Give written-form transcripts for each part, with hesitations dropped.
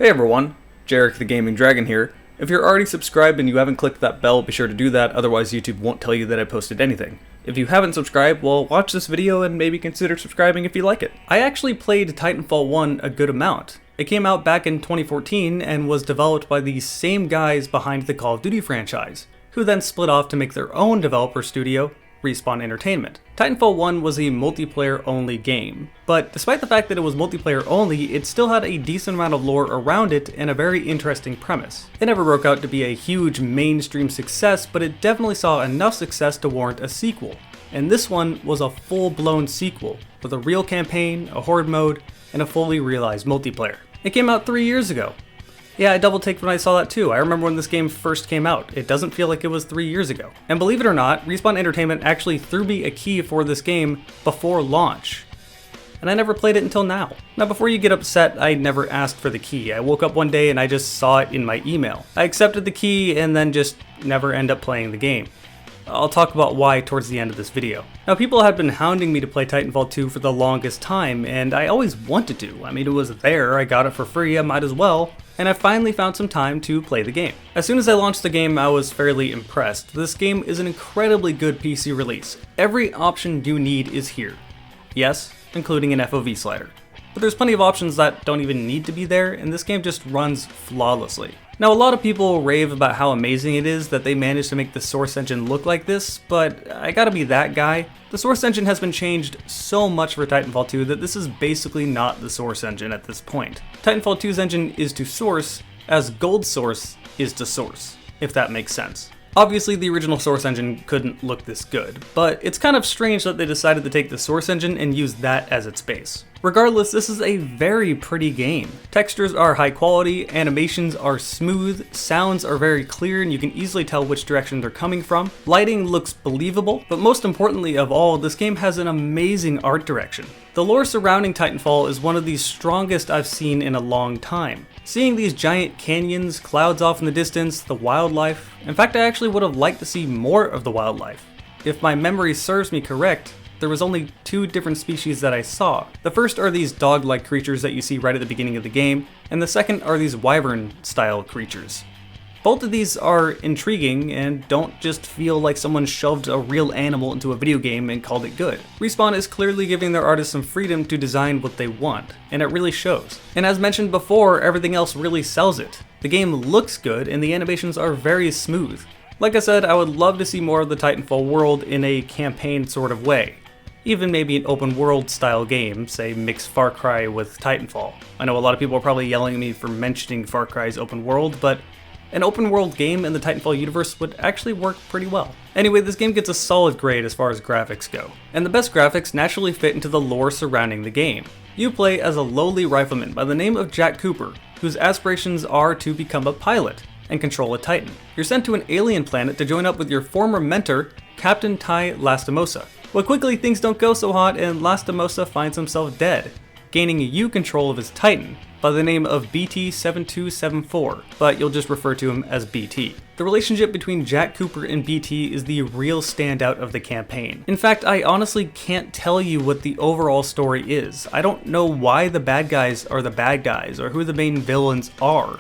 Hey everyone, Jarek the Gaming Dragon here. If you're already subscribed and you haven't clicked that bell, be sure to do that, otherwise YouTube won't tell you that I posted anything. If you haven't subscribed, well, watch this video and maybe consider subscribing if you like it. I actually played Titanfall 1 a good amount. It came out back in 2014 and was developed by the same guys behind the Call of Duty franchise, who then split off to make their own developer studio, Respawn Entertainment. Titanfall 1 was a multiplayer-only game, but despite the fact that it was multiplayer-only, it still had a decent amount of lore around it and a very interesting premise. It never broke out to be a huge mainstream success, but it definitely saw enough success to warrant a sequel. And this one was a full-blown sequel, with a real campaign, a horde mode, and a fully realized multiplayer. It came out 3 years ago. Yeah, I double-taked when I saw that too. I remember when this game first came out. It doesn't feel like it was 3 years ago. And believe it or not, Respawn Entertainment actually threw me a key for this game before launch. And I never played it until now. Now before you get upset, I never asked for the key. I woke up one day and I just saw it in my email. I accepted the key and then just never end up playing the game. I'll talk about why towards the end of this video. Now people have been hounding me to play Titanfall 2 for the longest time, and I always wanted to. I mean, it was there, I got it for free, I might as well. And I finally found some time to play the game. As soon as I launched the game, I was fairly impressed. This game is an incredibly good PC release. Every option you need is here. Yes, including an FOV slider. But there's plenty of options that don't even need to be there, and this game just runs flawlessly. Now, a lot of people rave about how amazing it is that they managed to make the Source Engine look like this, but I gotta be that guy. The Source Engine has been changed so much for Titanfall 2 that this is basically not the Source Engine at this point. Titanfall 2's engine is to Source, as Gold Source is to Source, if that makes sense. Obviously, the original Source Engine couldn't look this good, but it's kind of strange that they decided to take the Source Engine and use that as its base. Regardless, this is a very pretty game. Textures are high quality, animations are smooth, sounds are very clear and you can easily tell which direction they're coming from. Lighting looks believable, but most importantly of all, this game has an amazing art direction. The lore surrounding Titanfall is one of the strongest I've seen in a long time. Seeing these giant canyons, clouds off in the distance, the wildlife. In fact, I actually would have liked to see more of the wildlife. If my memory serves me correct, there was only 2 different species that I saw. The first are these dog-like creatures that you see right at the beginning of the game, and the second are these wyvern-style creatures. Both of these are intriguing and don't just feel like someone shoved a real animal into a video game and called it good. Respawn is clearly giving their artists some freedom to design what they want, and it really shows. And as mentioned before, everything else really sells it. The game looks good and the animations are very smooth. Like I said, I would love to see more of the Titanfall world in a campaign sort of way. Even maybe an open world style game, say mix Far Cry with Titanfall. I know a lot of people are probably yelling at me for mentioning Far Cry's open world, but an open world game in the Titanfall universe would actually work pretty well. Anyway, this game gets a solid grade as far as graphics go. And the best graphics naturally fit into the lore surrounding the game. You play as a lowly rifleman by the name of Jack Cooper, whose aspirations are to become a pilot and control a Titan. You're sent to an alien planet to join up with your former mentor, Captain Ty Lastimosa. But quickly things don't go so hot and Lastimosa finds himself dead, gaining you control of his Titan by the name of BT-7274, but you'll just refer to him as BT. The relationship between Jack Cooper and BT is the real standout of the campaign. In fact, I honestly can't tell you what the overall story is. I don't know why the bad guys are the bad guys or who the main villains are.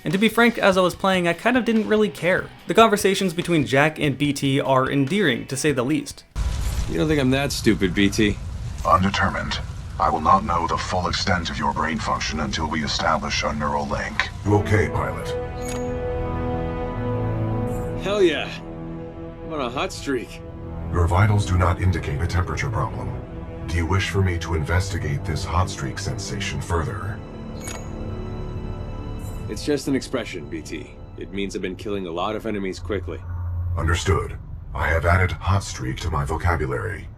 And to be frank, as I was playing, I kind of didn't really care. The conversations between Jack and BT are endearing, to say the least. You don't think I'm that stupid, BT? Undetermined. I will not know the full extent of your brain function until we establish a neural link. Okay, pilot. Hell yeah. I'm on a hot streak. Your vitals do not indicate a temperature problem. Do you wish for me to investigate this hot streak sensation further? It's just an expression, BT. It means I've been killing a lot of enemies quickly. Understood. I have added hot streak to my vocabulary.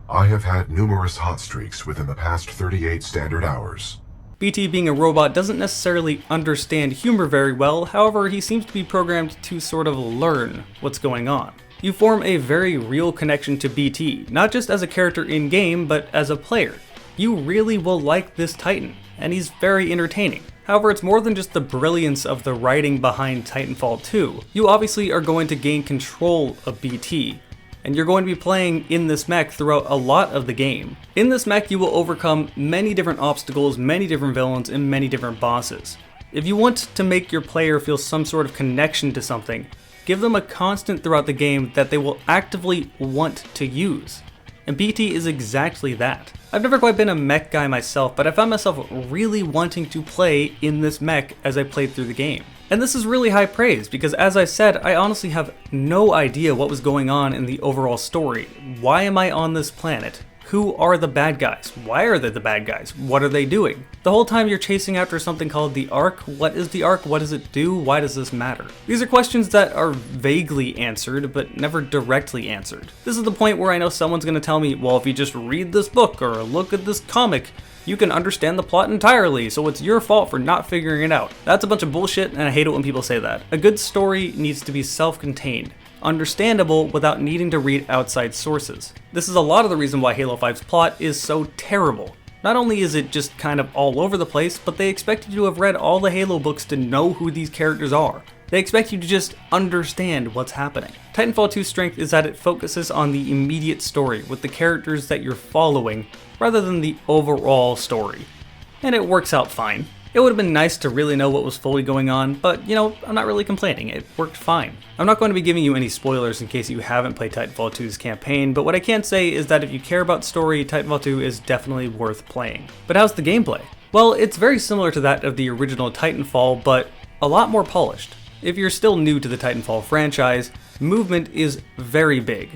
I have had numerous hot streaks within the past 38 standard hours. BT, being a robot, doesn't necessarily understand humor very well, however he seems to be programmed to sort of learn what's going on. You form a very real connection to BT, not just as a character in-game, but as a player. You really will like this Titan, and he's very entertaining. However, it's more than just the brilliance of the writing behind Titanfall 2. You obviously are going to gain control of BT, and you're going to be playing in this mech throughout a lot of the game. In this mech, you will overcome many different obstacles, many different villains, and many different bosses. If you want to make your player feel some sort of connection to something, give them a constant throughout the game that they will actively want to use. And BT is exactly that. I've never quite been a mech guy myself, but I found myself really wanting to play in this mech as I played through the game. And this is really high praise because, as I said, I honestly have no idea what was going on in the overall story. Why am I on this planet? Who are the bad guys? Why are they the bad guys? What are they doing? The whole time you're chasing after something called the Ark. What is the Ark? What does it do? Why does this matter? These are questions that are vaguely answered, but never directly answered. This is the point where I know someone's going to tell me, well, if you just read this book or look at this comic, you can understand the plot entirely, so it's your fault for not figuring it out. That's a bunch of bullshit, and I hate it when people say that. A good story needs to be self-contained, understandable without needing to read outside sources. This is a lot of the reason why Halo 5's plot is so terrible. Not only is it just kind of all over the place, but they expect you to have read all the Halo books to know who these characters are. They expect you to just understand what's happening. Titanfall 2's strength is that it focuses on the immediate story with the characters that you're following rather than the overall story. And it works out fine. It would have been nice to really know what was fully going on, but you know, I'm not really complaining, it worked fine. I'm not going to be giving you any spoilers in case you haven't played Titanfall 2's campaign, but what I can say is that if you care about story, Titanfall 2 is definitely worth playing. But how's the gameplay? Well, it's very similar to that of the original Titanfall, but a lot more polished. If you're still new to the Titanfall franchise, movement is very big,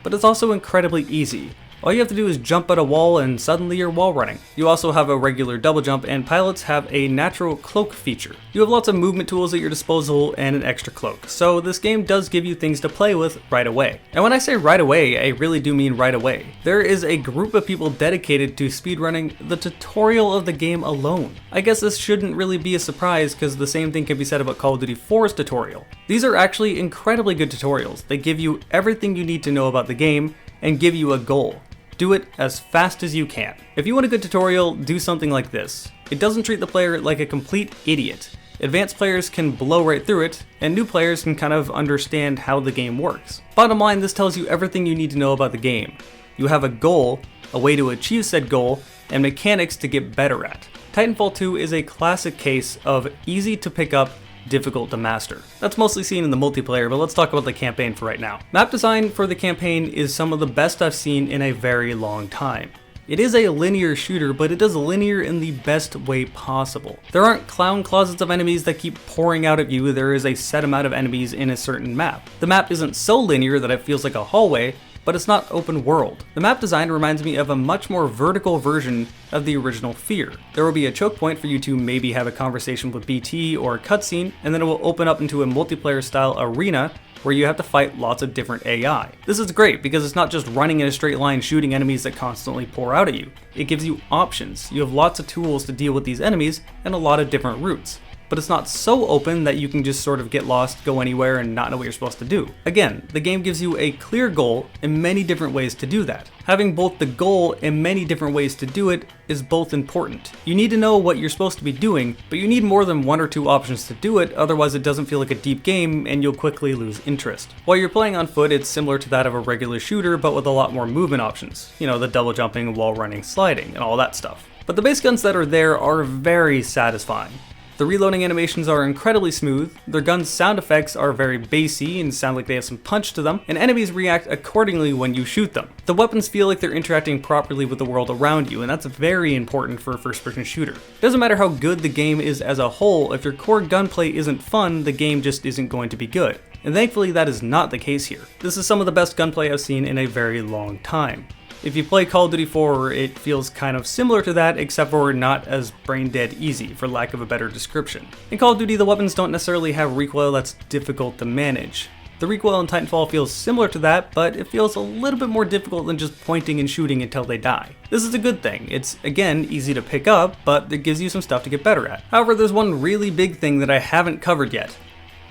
but it's also incredibly easy. All you have to do is jump at a wall and suddenly you're wall running. You also have a regular double jump, and pilots have a natural cloak feature. You have lots of movement tools at your disposal and an extra cloak, so this game does give you things to play with right away. And when I say right away, I really do mean right away. There is a group of people dedicated to speedrunning the tutorial of the game alone. I guess this shouldn't really be a surprise because the same thing can be said about Call of Duty 4's tutorial. These are actually incredibly good tutorials. They give you everything you need to know about the game and give you a goal. Do it as fast as you can. If you want a good tutorial, do something like this. It doesn't treat the player like a complete idiot. Advanced players can blow right through it, and new players can kind of understand how the game works. Bottom line, this tells you everything you need to know about the game. You have a goal, a way to achieve said goal, and mechanics to get better at. Titanfall 2 is a classic case of easy to pick up, difficult to master. That's mostly seen in the multiplayer, but let's talk about the campaign for right now. Map design for the campaign is some of the best I've seen in a very long time. It is a linear shooter, but it is linear in the best way possible. There aren't clown closets of enemies that keep pouring out at you, there is a set amount of enemies in a certain map. The map isn't so linear that it feels like a hallway, but it's not open world. The map design reminds me of a much more vertical version of the original Fear. There will be a choke point for you to maybe have a conversation with BT or a cutscene, and then it will open up into a multiplayer style arena where you have to fight lots of different AI. This is great because it's not just running in a straight line shooting enemies that constantly pour out at you. It gives you options. You have lots of tools to deal with these enemies and a lot of different routes. But it's not so open that you can just sort of get lost, go anywhere, and not know what you're supposed to do. Again, the game gives you a clear goal and many different ways to do that. Having both the goal and many different ways to do it is both important. You need to know what you're supposed to be doing, but you need more than one or two options to do it, otherwise it doesn't feel like a deep game and you'll quickly lose interest. While you're playing on foot, it's similar to that of a regular shooter, but with a lot more movement options. You know, the double jumping, wall running, sliding, and all that stuff. But the base guns that are there are very satisfying. The reloading animations are incredibly smooth, their guns' sound effects are very bassy and sound like they have some punch to them, and enemies react accordingly when you shoot them. The weapons feel like they're interacting properly with the world around you, and that's very important for a first-person shooter. It doesn't matter how good the game is as a whole, if your core gunplay isn't fun, the game just isn't going to be good. And thankfully that is not the case here. This is some of the best gunplay I've seen in a very long time. If you play Call of Duty 4, it feels kind of similar to that, except for not as brain dead easy, for lack of a better description. In Call of Duty, the weapons don't necessarily have recoil that's difficult to manage. The recoil in Titanfall feels similar to that, but it feels a little bit more difficult than just pointing and shooting until they die. This is a good thing. It's, again, easy to pick up, but it gives you some stuff to get better at. However, there's one really big thing that I haven't covered yet.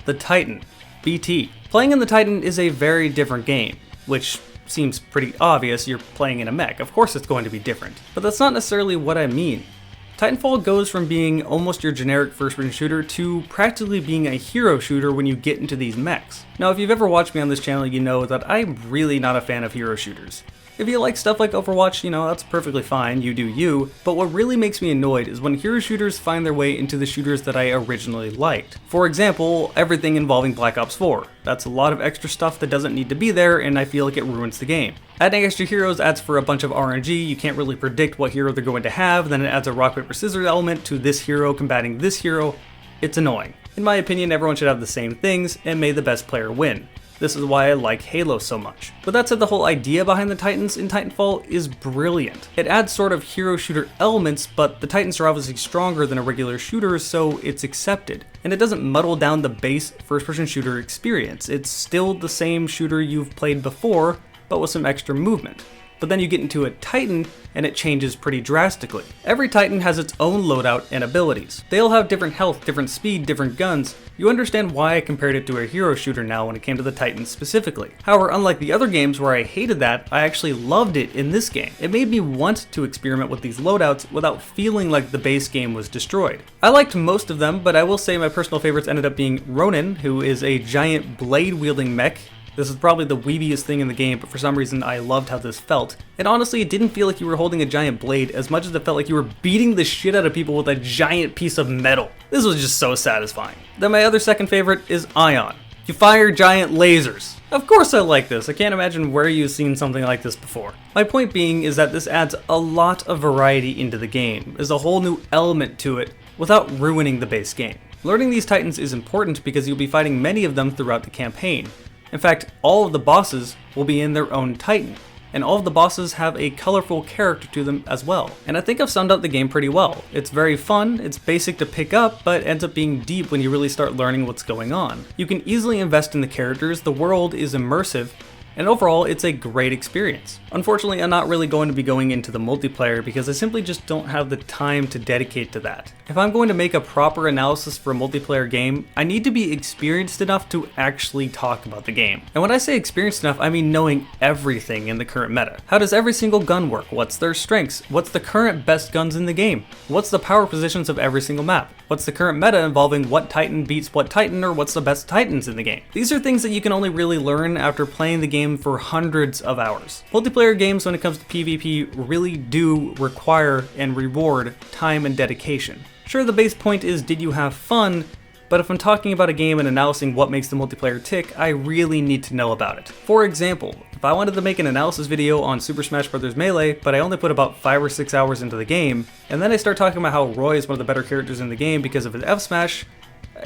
The Titan. BT. Playing in the Titan is a very different game, which seems pretty obvious. You're playing in a mech. Of course it's going to be different. But that's not necessarily what I mean. Titanfall goes from being almost your generic first-person shooter to practically being a hero shooter when you get into these mechs. Now, if you've ever watched me on this channel, you know that I'm really not a fan of hero shooters. If you like stuff like Overwatch, you know, that's perfectly fine, you do you, but what really makes me annoyed is when hero shooters find their way into the shooters that I originally liked. For example, everything involving Black Ops 4. That's a lot of extra stuff that doesn't need to be there, and I feel like it ruins the game. Adding extra heroes adds for a bunch of RNG, you can't really predict what hero they're going to have, then it adds a rock, paper, scissors element to this hero combating this hero. It's annoying. In my opinion, everyone should have the same things, and may the best player win. This is why I like Halo so much. But that said, the whole idea behind the Titans in Titanfall is brilliant. It adds sort of hero shooter elements, but the Titans are obviously stronger than a regular shooter, so it's accepted. And it doesn't muddle down the base first-person shooter experience. It's still the same shooter you've played before, but with some extra movement. But then you get into a Titan, and it changes pretty drastically. Every Titan has its own loadout and abilities. They all have different health, different speed, different guns. You understand why I compared it to a hero shooter now when it came to the Titans specifically. However, unlike the other games where I hated that, I actually loved it in this game. It made me want to experiment with these loadouts without feeling like the base game was destroyed. I liked most of them, but I will say my personal favorites ended up being Ronin, who is a giant blade-wielding mech. This is probably the weebiest thing in the game, but for some reason I loved how this felt. And honestly, it didn't feel like you were holding a giant blade as much as it felt like you were beating the shit out of people with a giant piece of metal. This was just so satisfying. Then my other second favorite is Ion. You fire giant lasers. Of course I like this. I can't imagine where you've seen something like this before. My point being is that this adds a lot of variety into the game. There's a whole new element to it without ruining the base game. Learning these Titans is important because you'll be fighting many of them throughout the campaign. In fact, all of the bosses will be in their own Titan, and all of the bosses have a colorful character to them as well. And I think I've summed up the game pretty well. It's very fun, it's basic to pick up, but ends up being deep when you really start learning what's going on. You can easily invest in the characters, the world is immersive, and overall, it's a great experience. Unfortunately, I'm not really going to be going into the multiplayer because I simply just don't have the time to dedicate to that. If I'm going to make a proper analysis for a multiplayer game, I need to be experienced enough to actually talk about the game. And when I say experienced enough, I mean knowing everything in the current meta. How does every single gun work? What's their strengths? What's the current best guns in the game? What's the power positions of every single map? What's the current meta involving what Titan beats what Titan, or what's the best Titans in the game? These are things that you can only really learn after playing the game for hundreds of hours. Multiplayer games, when it comes to PvP, really do require and reward time and dedication. Sure, the base point is, did you have fun? But if I'm talking about a game and analyzing what makes the multiplayer tick, I really need to know about it. For example, if I wanted to make an analysis video on Super Smash Bros. Melee, but I only put about 5 or 6 hours into the game, and then I start talking about how Roy is one of the better characters in the game because of his F-Smash,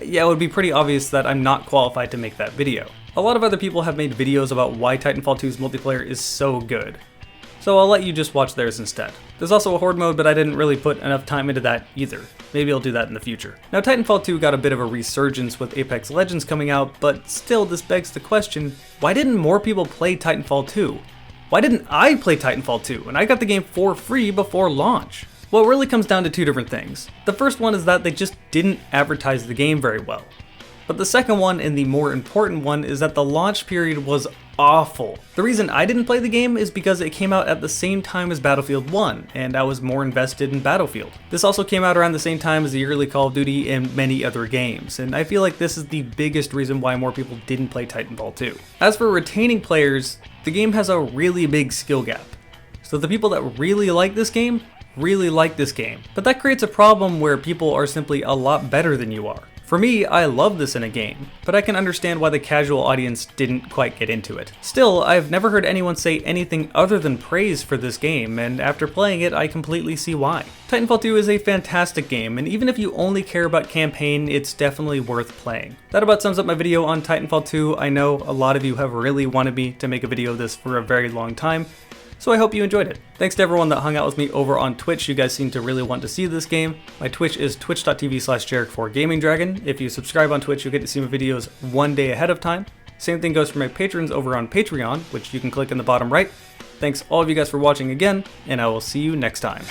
yeah, it would be pretty obvious that I'm not qualified to make that video. A lot of other people have made videos about why Titanfall 2's multiplayer is so good, so I'll let you just watch theirs instead. There's also a horde mode, but I didn't really put enough time into that either. Maybe I'll do that in the future. Now, Titanfall 2 got a bit of a resurgence with Apex Legends coming out, but still this begs the question, why didn't more people play Titanfall 2? Why didn't I play Titanfall 2 and I got the game for free before launch? Well, it really comes down to two different things. The first one is that they just didn't advertise the game very well. But the second one, and the more important one, is that the launch period was awful. The reason I didn't play the game is because it came out at the same time as Battlefield 1, and I was more invested in Battlefield. This also came out around the same time as the yearly Call of Duty and many other games, and I feel like this is the biggest reason why more people didn't play Titanfall 2. As for retaining players, the game has a really big skill gap. So the people that really like this game, but that creates a problem where people are simply a lot better than you are. For me, I love this in a game, but I can understand why the casual audience didn't quite get into it. Still, I've never heard anyone say anything other than praise for this game, and after playing it, I completely see why. Titanfall 2 is a fantastic game, and even if you only care about campaign, it's definitely worth playing. That about sums up my video on Titanfall 2. I know a lot of you have really wanted me to make a video of this for a very long time, so I hope you enjoyed it. Thanks to everyone that hung out with me over on Twitch. You guys seem to really want to see this game. My Twitch is twitch.tv/Jarek4GamingDragon. If you subscribe on Twitch, you'll get to see my videos one day ahead of time. Same thing goes for my patrons over on Patreon, which you can click in the bottom right. Thanks all of you guys for watching again, and I will see you next time.